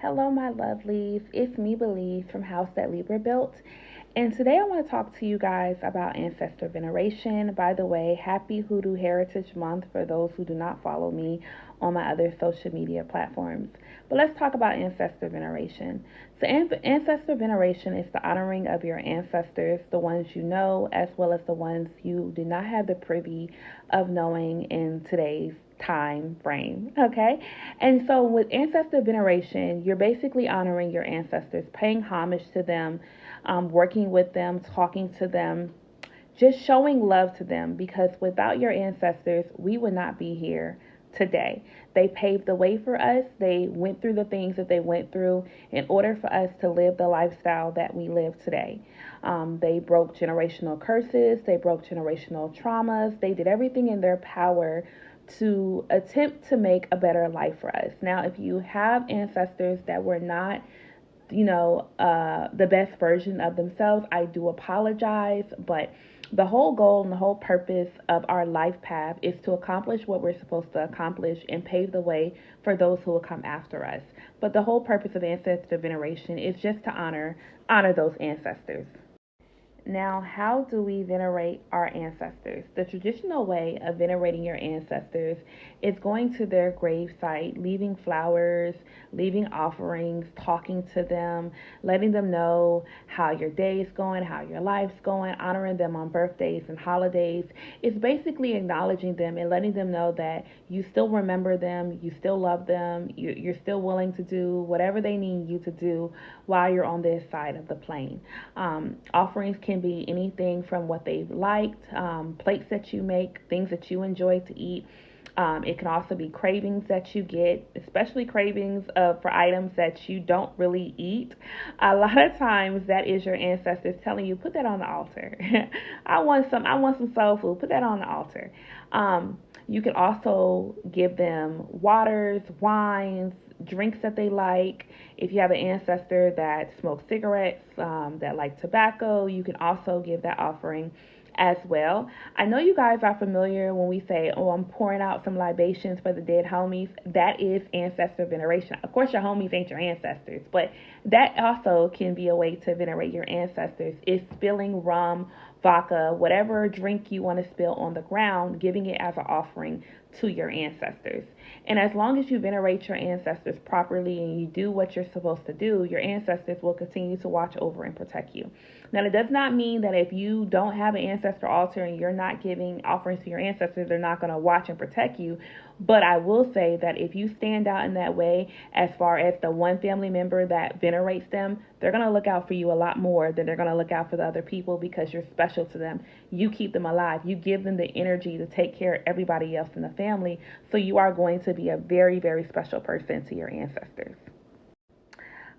Hello, my lovelies. It's me, Belize, from House That Libra Built. And today I want to talk to you guys about ancestor veneration. By the way, happy Hoodoo Heritage Month for those who do not follow me on my other social media platforms. But let's talk about ancestor veneration. So, ancestor veneration is the honoring of your ancestors, the ones you know, as well as the ones you do not have the privy of knowing in today's time frame. Okay. And so with ancestor veneration, you're basically honoring your ancestors, paying homage to them, working with them, talking to them, just showing love to them, because without your ancestors, we would not be here today. They paved the way for us. They went through the things that they went through in order for us to live the lifestyle that we live today. They broke generational curses, they broke generational traumas, they did everything in their power to attempt to make a better life for us. Now, if you have ancestors that were not the best version of themselves, I do apologize, but the whole goal and the whole purpose of our life path is to accomplish what we're supposed to accomplish and pave the way for those who will come after us. But the whole purpose of ancestor veneration is just to honor those ancestors. Now, how do we venerate our ancestors? The traditional way of venerating your ancestors is going to their grave site, leaving flowers, leaving offerings, talking to them, letting them know how your day is going, how your life's going, honoring them on birthdays and holidays. It's basically acknowledging them and letting them know that you still remember them, you still love them, you're still willing to do whatever they need you to do while you're on this side of the plane. Offerings can be anything from what they've liked, plates that you make, things that you enjoy to eat. It can also be cravings that you get, especially cravings for items that you don't really eat. A lot of times that is your ancestors telling you, put that on the altar. I want some soul food. Put that on the altar. You can also give them waters, wines, drinks that they like. If you have an ancestor that smokes cigarettes, that like tobacco, you can also give that offering as well. I know you guys are familiar when we say, oh, I'm pouring out some libations for the dead homies. That is ancestor veneration. Of course, your homies ain't your ancestors, but that also can be a way to venerate your ancestors, is spilling rum, vodka, whatever drink you want to spill on the ground, giving it as an offering to your ancestors. And as long as you venerate your ancestors properly and you do what you're supposed to do, your ancestors will continue to watch over and protect you. Now, it does not mean that if you don't have an ancestor altar and you're not giving offerings to your ancestors, they're not going to watch and protect you. But I will say that if you stand out in that way, as far as the one family member that venerates them, they're going to look out for you a lot more than they're going to look out for the other people, because you're special to them. You keep them alive. You give them the energy to take care of everybody else in the family. So you are going to be a very, very special person to your ancestors.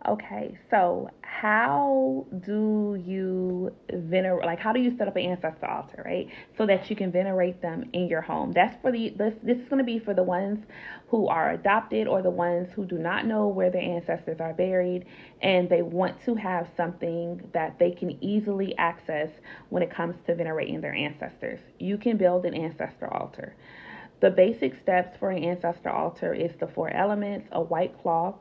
Okay, so how do you venerate? Like, how do you set up an ancestor altar, right? So that you can venerate them in your home. That's for this is going to be for the ones who are adopted or the ones who do not know where their ancestors are buried, and they want to have something that they can easily access when it comes to venerating their ancestors. You can build an ancestor altar. The basic steps for an ancestor altar is the four elements, a white cloth.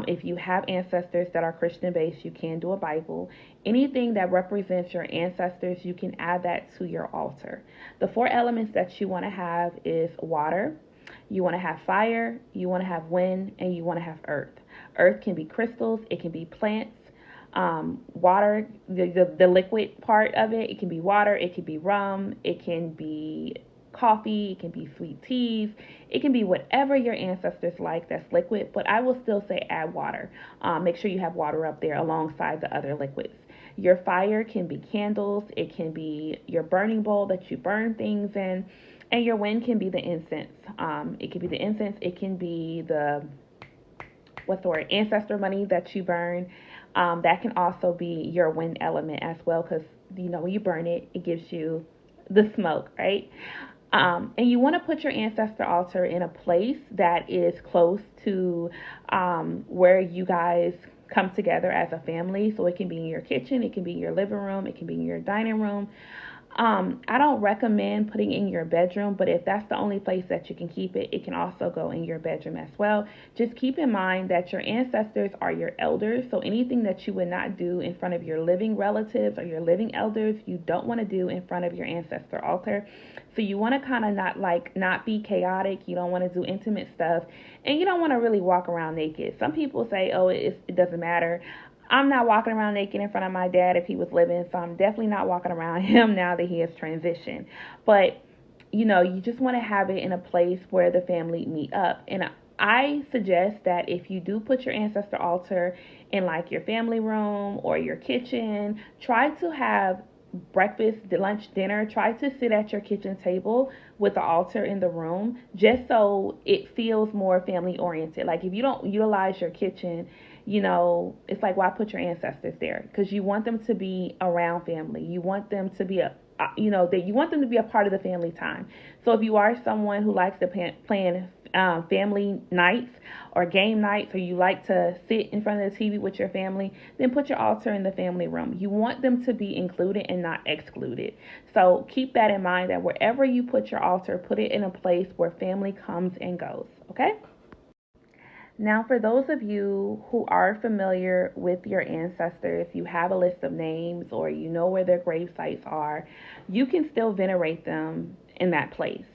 If you have ancestors that are Christian based, you can do a Bible. Anything that represents your ancestors, you can add that to your altar. The four elements that you want to have is water, you want to have fire, you want to have wind, and you want to have earth. Earth can be crystals, it can be plants. Water, the liquid part of it, it can be water, it can be rum, it can be coffee, it can be sweet teas, it can be whatever your ancestors like that's liquid, but I will still say add water. Make sure you have water up there alongside the other liquids. Your fire can be candles, it can be your burning bowl that you burn things in, and your wind can be the incense. It can be the incense, it can be the ancestor money that you burn. That can also be your wind element as well, because when you burn it, it gives you the smoke, right? And you want to put your ancestor altar in a place that is close to where you guys come together as a family. So it can be in your kitchen, it can be in your living room, it can be in your dining room. I don't recommend putting in your bedroom, but if that's the only place that you can keep it, it can also go in your bedroom as well. Just keep in mind that your ancestors are your elders, so anything that you would not do in front of your living relatives or your living elders, you don't want to do in front of your ancestor altar. So you want to kind of not be chaotic. You don't want to do intimate stuff, and you don't want to really walk around naked. Some people say, "Oh, it doesn't matter." I'm not walking around naked in front of my dad if he was living, so I'm definitely not walking around him now that he has transitioned. But you just want to have it in a place where the family meet up. And I suggest that if you do put your ancestor altar in like your family room or your kitchen, try to have breakfast, lunch, dinner. Try to sit at your kitchen table with the altar in the room, just so it feels more family oriented. Like if you don't utilize your kitchen, it's like, why put your ancestors there? Because you want them to be around family. You want them to be that you want them to be a part of the family time. So if you are someone who likes to plan family nights or game nights, or you like to sit in front of the TV with your family, then put your altar in the family room. You want them to be included and not excluded. So keep that in mind, that wherever you put your altar, put it in a place where family comes and goes. Okay? Now, for those of you who are familiar with your ancestors, you have a list of names or you know where their grave sites are, you can still venerate them in that place.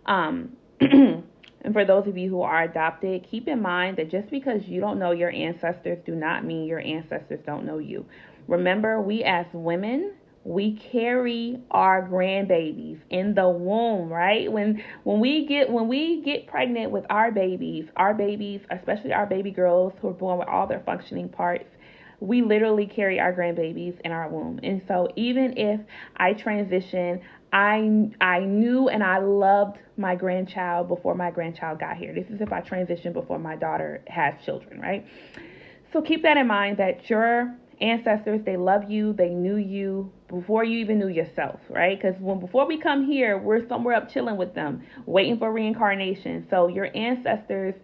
And for those of you who are adopted, keep in mind that just because you don't know your ancestors do not mean your ancestors don't know you. Remember, we as women, we carry our grandbabies in the womb, right? When we get pregnant with our babies, especially our baby girls who are born with all their functioning parts, we literally carry our grandbabies in our womb. And so even if I transition, I knew and I loved my grandchild before my grandchild got here. This is if I transition before my daughter has children, right? So keep that in mind, that your ancestors, they love you, they knew you before you even knew yourself, right? Because before we come here, we're somewhere up chilling with them, waiting for reincarnation. So your ancestors,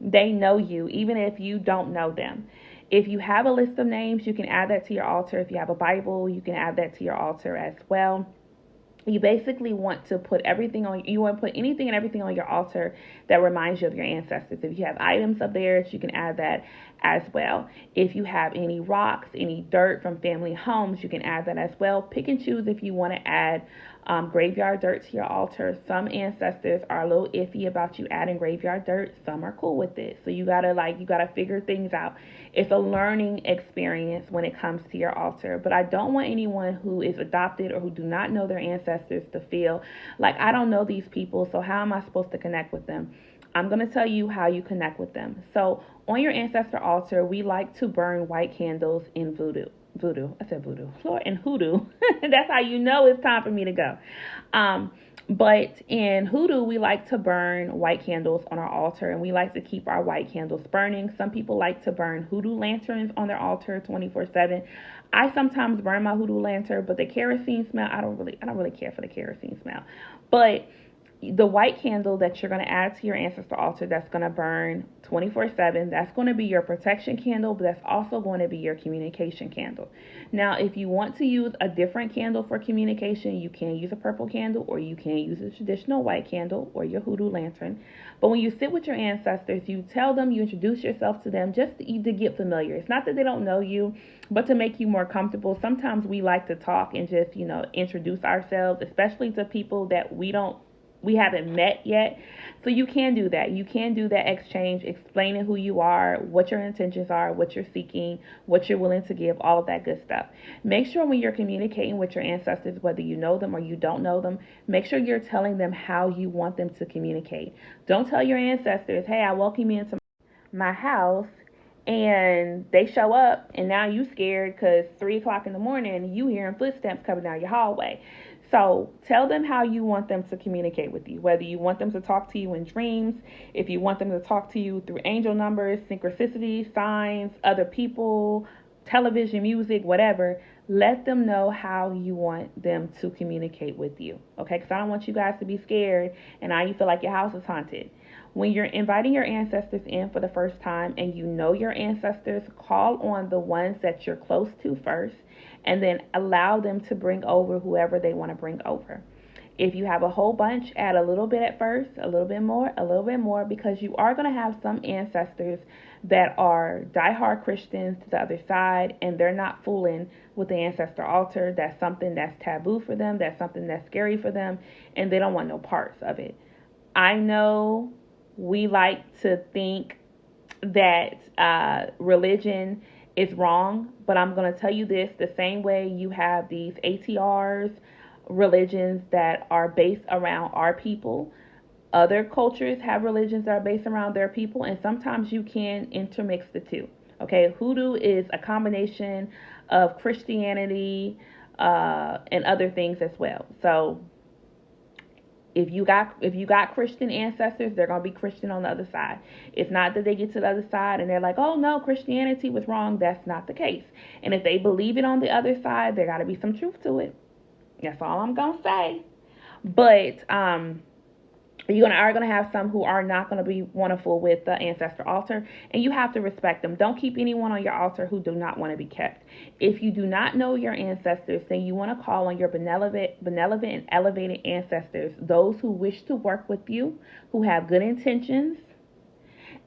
they know you, even if you don't know them. If you have a list of names, you can add that to your altar. If you have a Bible, you can add that to your altar as well. You basically want to put you want to put anything and everything on your altar that reminds you of your ancestors. If you have items up there, you can add that as well. If you have any rocks, any dirt from family homes, you can add that as well. Pick and choose if you want to add graveyard dirt to your altar. Some ancestors are a little iffy about you adding graveyard dirt. Some are cool with it. So you gotta figure things out. It's a learning experience when it comes to your altar. But I don't want anyone who is adopted or who do not know their ancestors to feel like, I don't know these people, so how am I supposed to connect with them? I'm going to tell you how you connect with them. So on your ancestor altar, we like to burn white candles in I said voodoo. Lord, and hoodoo. That's how you know it's time for me to go. But in hoodoo, we like to burn white candles on our altar, and we like to keep our white candles burning. Some people like to burn hoodoo lanterns on their altar 24/7. I sometimes burn my hoodoo lantern, but the kerosene smell, I don't really care for the kerosene smell. But the white candle that you're going to add to your ancestor altar, that's going to burn 24/7, that's going to be your protection candle, but that's also going to be your communication candle. Now, if you want to use a different candle for communication, you can use a purple candle, or you can use a traditional white candle or your hoodoo lantern. But when you sit with your ancestors, you tell them, you introduce yourself to them, just to get familiar. It's not that they don't know you, but to make you more comfortable. Sometimes we like to talk and just introduce ourselves, especially to people that we haven't met yet. So you can do that. You can do that exchange, explaining who you are, what your intentions are, what you're seeking, what you're willing to give, all of that good stuff. Make sure when you're communicating with your ancestors, whether you know them or you don't know them, make sure you're telling them how you want them to communicate. Don't tell your ancestors, hey, I welcome you into my house, and they show up and now you scared because 3 o'clock in the morning you hearing footsteps coming down your hallway. So tell them how you want them to communicate with you, whether you want them to talk to you in dreams, if you want them to talk to you through angel numbers, synchronicity, signs, other people, television, music, whatever. Let them know how you want them to communicate with you, okay? Because I don't want you guys to be scared and now you feel like your house is haunted. When you're inviting your ancestors in for the first time and you know your ancestors, call on the ones that you're close to first, and then allow them to bring over whoever they want to bring over. If you have a whole bunch, add a little bit at first, a little bit more, because you are going to have some ancestors that are diehard Christians to the other side, and they're not fooling with the ancestor altar. That's something that's taboo for them. That's something that's scary for them, and they don't want no parts of it. I know we like to think that religion is wrong, but I'm going to tell you this: the same way you have these ATRs, religions that are based around our people, other cultures have religions that are based around their people, and sometimes you can intermix the two. Okay, hoodoo is a combination of Christianity and other things as well. So if you got Christian ancestors, they're gonna be Christian on the other side. It's not that they get to the other side and they're like, oh no, Christianity was wrong. That's not the case. And if they believe it on the other side, there gotta be some truth to it. That's all I'm gonna say. But you're gonna have some who are not gonna be wonderful with the ancestor altar, and you have to respect them. Don't keep anyone on your altar who do not want to be kept. If you do not know your ancestors, then you want to call on your benevolent and elevated ancestors, those who wish to work with you, who have good intentions,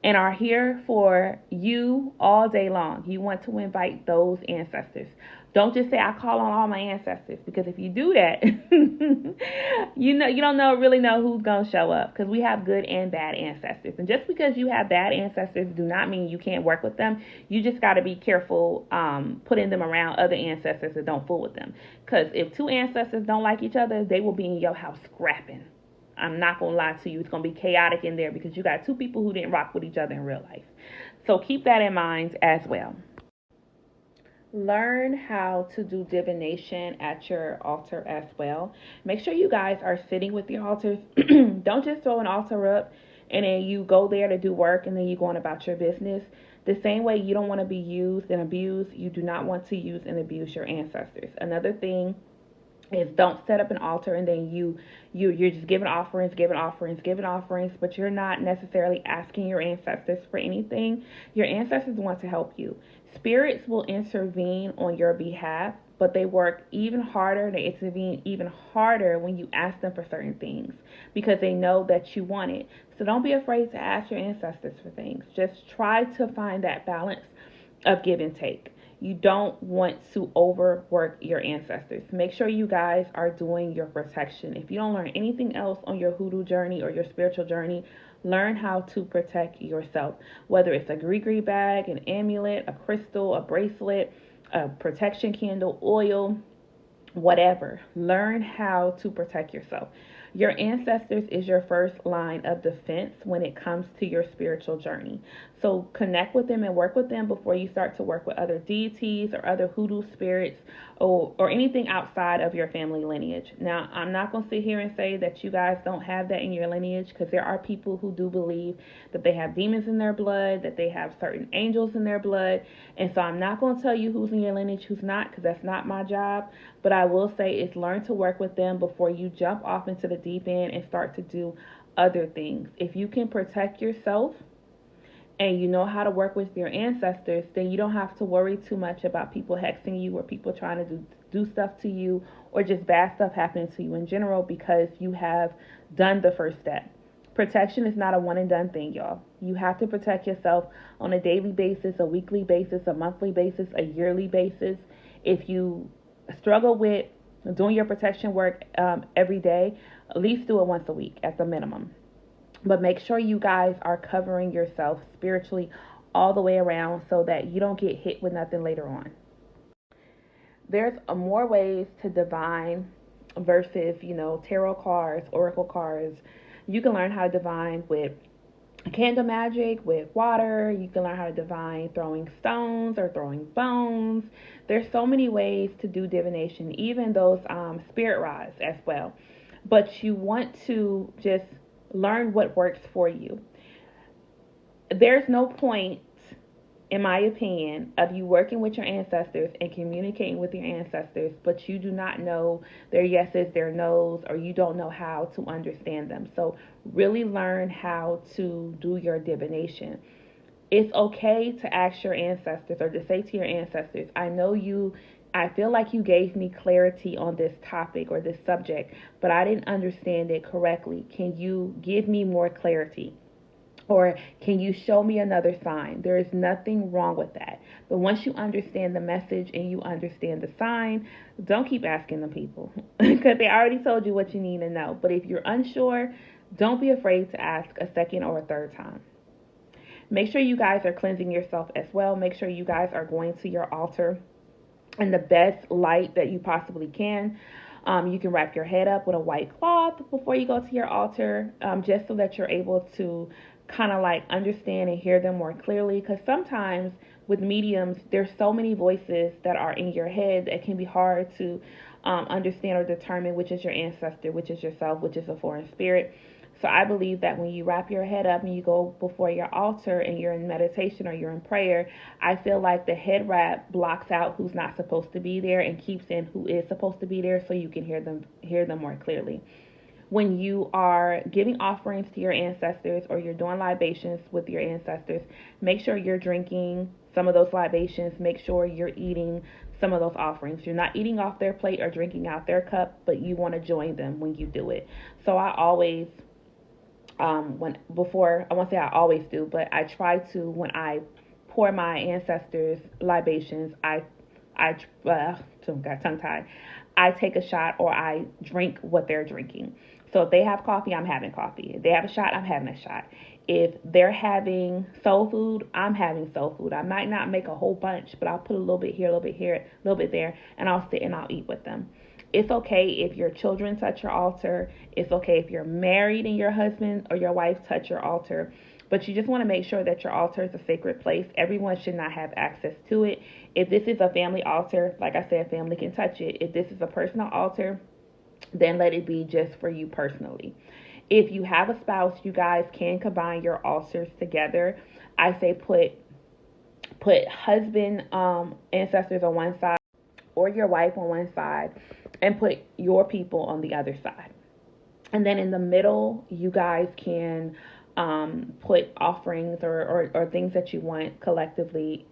and are here for you all day long. You want to invite those ancestors. Don't just say, I call on all my ancestors, because if you do that, you don't really know who's going to show up, because we have good and bad ancestors. And just because you have bad ancestors do not mean you can't work with them. You just got to be careful putting them around other ancestors that don't fool with them. Because if two ancestors don't like each other, they will be in your house scrapping. I'm not going to lie to you. It's going to be chaotic in there because you got two people who didn't rock with each other in real life. So keep that in mind as well. Learn how to do divination at your altar as well. Make sure you guys are sitting with your altars. Don't just throw an altar up and then you go there to do work and then you go on about your business. The same way you don't want to be used and abused, you do not want to use and abuse your ancestors. Another thing is, don't set up an altar and then you're just giving offerings, but you're not necessarily asking your ancestors for anything. Your ancestors want to help you. Spirits will intervene on your behalf, but they work even harder. They intervene even harder when you ask them for certain things because they know that you want it. So don't be afraid to ask your ancestors for things. Just try to find that balance of give and take. You don't want to overwork your ancestors. Make sure you guys are doing your protection. If you don't learn anything else on your hoodoo journey or your spiritual journey, learn how to protect yourself. Whether it's a gree bag, an amulet, a crystal, a bracelet, a protection candle, oil, whatever. Learn how to protect yourself. Your ancestors is your first line of defense when it comes to your spiritual journey. So connect with them and work with them before you start to work with other deities or other hoodoo spirits or anything outside of your family lineage. Now, I'm not going to sit here and say that you guys don't have that in your lineage, because there are people who do believe that they have demons in their blood, that they have certain angels in their blood. And so I'm not going to tell you who's in your lineage, who's not, because that's not my job. But I will say is learn to work with them before you jump off into the deep end and start to do other things. If you can protect yourself and you know how to work with your ancestors, then you don't have to worry too much about people hexing you or people trying to do stuff to you or just bad stuff happening to you in general, because you have done the first step. Protection is not a one and done thing, y'all. You have to protect yourself on a daily basis, a weekly basis, a monthly basis, a yearly basis. If you struggle with doing your protection work every day, at least do it once a week at the minimum. But make sure you guys are covering yourself spiritually all the way around so that you don't get hit with nothing later on. There's more ways to divine versus, tarot cards, oracle cards. You can learn how to divine with candle magic, with water. You can learn how to divine throwing stones or throwing bones. There's so many ways to do divination, even those spirit rods as well. But you want to just learn what works for you. There's no point in my opinion, of you working with your ancestors and communicating with your ancestors, but you do not know their yeses, their nos, or you don't know how to understand them. So really learn how to do your divination. It's okay to ask your ancestors or to say to your ancestors, I feel like you gave me clarity on this topic or this subject, but I didn't understand it correctly. Can you give me more clarity? Or can you show me another sign? There is nothing wrong with that. But once you understand the message and you understand the sign, don't keep asking the people because they already told you what you need to know. But if you're unsure, don't be afraid to ask a second or a third time. Make sure you guys are cleansing yourself as well. Make sure you guys are going to your altar in the best light that you possibly can. You can wrap your head up with a white cloth before you go to your altar, just so that you're able to kind of like understand and hear them more clearly. Because sometimes with mediums, there's so many voices that are in your head that it can be hard to understand or determine which is your ancestor, which is yourself, which is a foreign spirit. So I believe that when you wrap your head up and you go before your altar and you're in meditation or you're in prayer, I feel like the head wrap blocks out who's not supposed to be there and keeps in who is supposed to be there, so you can hear them more clearly. When you are giving offerings to your ancestors or you're doing libations with your ancestors, make sure you're drinking some of those libations. Make sure you're eating some of those offerings. You're not eating off their plate or drinking out their cup, but you want to join them when you do it. So I always when before I won't say I always do, but I try to, when I pour my ancestors libations, I got tongue tied. I take a shot or I drink what they're drinking. So if they have coffee, I'm having coffee. If they have a shot, I'm having a shot. If they're having soul food, I'm having soul food. I might not make a whole bunch, but I'll put a little bit here, a little bit here, a little bit there, and I'll sit and I'll eat with them. It's okay if your children touch your altar. It's okay if you're married and your husband or your wife touch your altar. But you just want to make sure that your altar is a sacred place. Everyone should not have access to it. If this is a family altar, like I said, family can touch it. If this is a personal altar, then let it be just for you personally. If you have a spouse, you guys can combine your altars together. I say put husband ancestors on one side or your wife on one side and put your people on the other side. And then in the middle, you guys can put offerings or things that you want collectively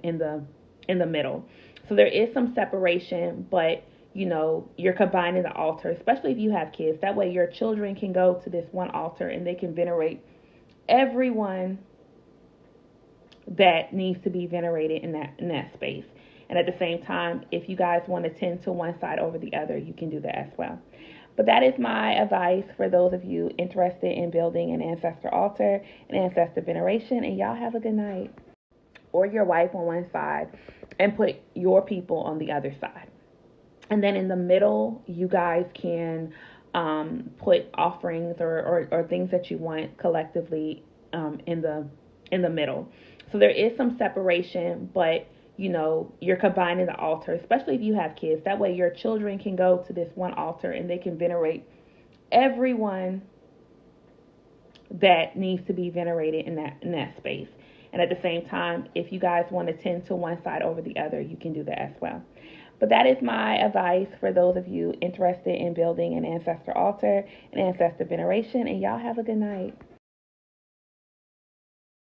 in the middle. So there is some separation, but you're combining the altar, especially if you have kids. That way your children can go to this one altar and they can venerate everyone that needs to be venerated in that space. And at the same time, if you guys want to tend to one side over the other, you can do that as well. But that is my advice for those of you interested in building an ancestor altar, an ancestor veneration, and y'all have a good night. Or your wife on one side and put your people on the other side. And then in the middle, you guys can put offerings or things that you want collectively in the middle. So there is some separation, but you're combining the altar, especially if you have kids. That way your children can go to this one altar and they can venerate everyone that needs to be venerated in that space. And at the same time, if you guys want to tend to one side over the other, you can do that as well. But that is my advice for those of you interested in building an ancestor altar, an ancestor veneration, and y'all have a good night.